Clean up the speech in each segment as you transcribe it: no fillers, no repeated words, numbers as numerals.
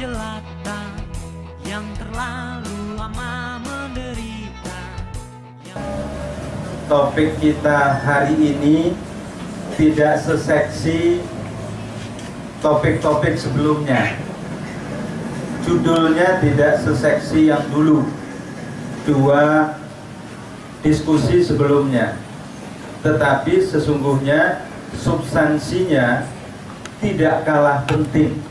jelata yang terlalu lama menderita. Topik kita hari ini tidak seseksi topik-topik sebelumnya. Judulnya tidak seseksi yang dulu, dua diskusi sebelumnya. Tetapi sesungguhnya substansinya tidak kalah penting.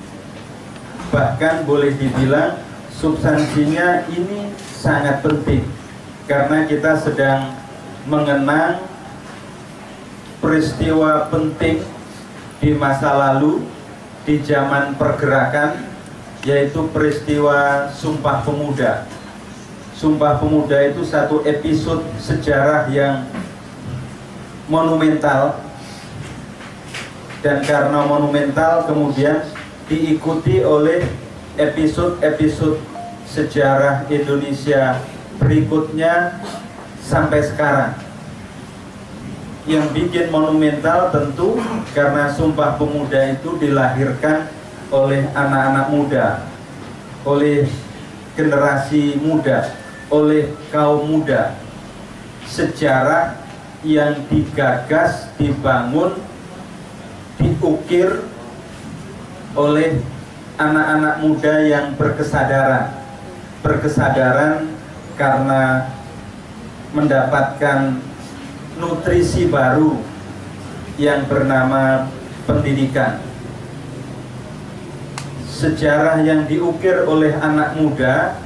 Bahkan boleh dibilang substansinya ini sangat penting, karena kita sedang mengenang peristiwa penting di masa lalu, di zaman pergerakan, yaitu peristiwa Sumpah Pemuda. Sumpah Pemuda itu satu episode sejarah yang monumental, dan karena monumental kemudian diikuti oleh episode-episode sejarah Indonesia berikutnya sampai sekarang. Yang bikin monumental tentu karena Sumpah Pemuda itu dilahirkan oleh anak-anak muda, oleh generasi muda, oleh kaum muda. Sejarah yang digagas, dibangun, diukir oleh anak-anak muda yang berkesadaran karena mendapatkan nutrisi baru yang bernama pendidikan. Sejarah yang diukir oleh anak muda,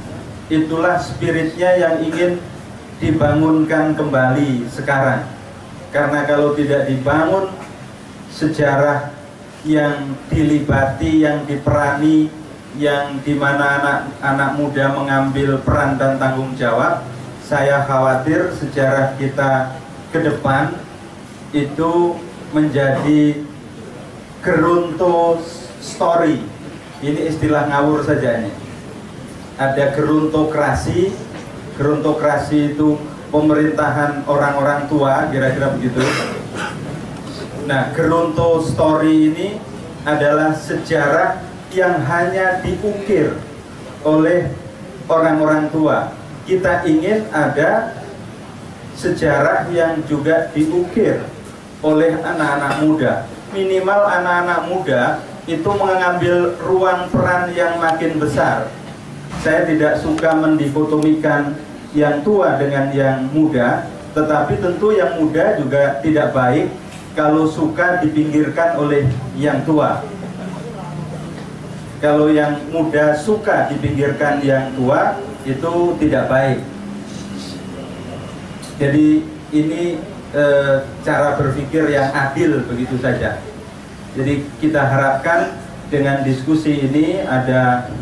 itulah spiritnya yang ingin dibangunkan kembali sekarang. Karena kalau tidak dibangun, sejarah yang dilibati, yang diperani, yang dimana anak-anak muda mengambil peran dan tanggung jawab, saya khawatir sejarah kita ke depan itu menjadi gerunto story. Ini istilah ngawur saja ini. Ada gerontokrasi. Gerontokrasi itu pemerintahan orang-orang tua, kira-kira begitu. Nah, geronto story ini adalah sejarah yang hanya diukir oleh orang-orang tua. Kita ingin ada sejarah yang juga diukir oleh anak-anak muda. Minimal anak-anak muda itu mengambil ruang peran yang makin besar. Saya tidak suka mendikotomikan yang tua dengan yang muda, tetapi tentu yang muda juga tidak baik kalau suka dipinggirkan oleh yang tua. Kalau yang muda suka dipinggirkan yang tua, itu tidak baik. Jadi ini cara berpikir yang adil begitu saja. Jadi kita harapkan dengan diskusi ini ada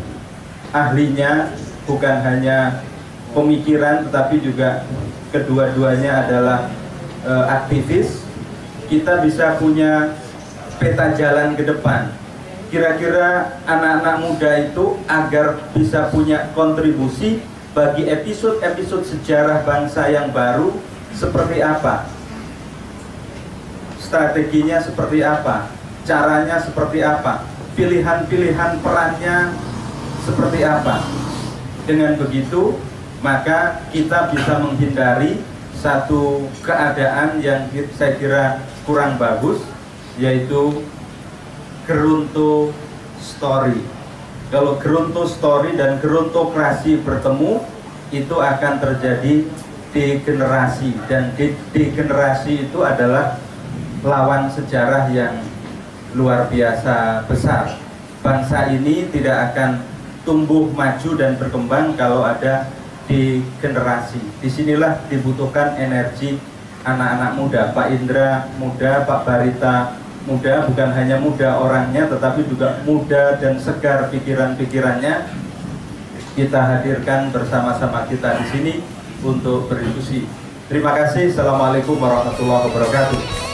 ahlinya, bukan hanya pemikiran, tetapi juga kedua-duanya adalah aktivis. Kita bisa punya peta jalan ke depan. Kira-kira anak-anak muda itu agar bisa punya kontribusi bagi episode-episode sejarah bangsa yang baru seperti apa? Strateginya seperti apa? Caranya seperti apa? Pilihan-pilihan perannya seperti apa? Dengan begitu, maka kita bisa menghindari satu keadaan yang saya kira kurang bagus, yaitu gerunto story. Kalau gerunto story dan gerontokrasi bertemu, itu akan terjadi degenerasi, dan degenerasi itu adalah lawan sejarah yang luar biasa besar. Bangsa ini tidak akan tumbuh maju dan berkembang kalau ada degenerasi. Disinilah dibutuhkan energi anak-anak muda. Pak Indra muda, Pak Barita muda, bukan hanya muda orangnya, tetapi juga muda dan segar pikiran-pikirannya. Kita hadirkan bersama-sama kita di sini untuk berdiskusi. Terima kasih. Assalamualaikum warahmatullahi wabarakatuh.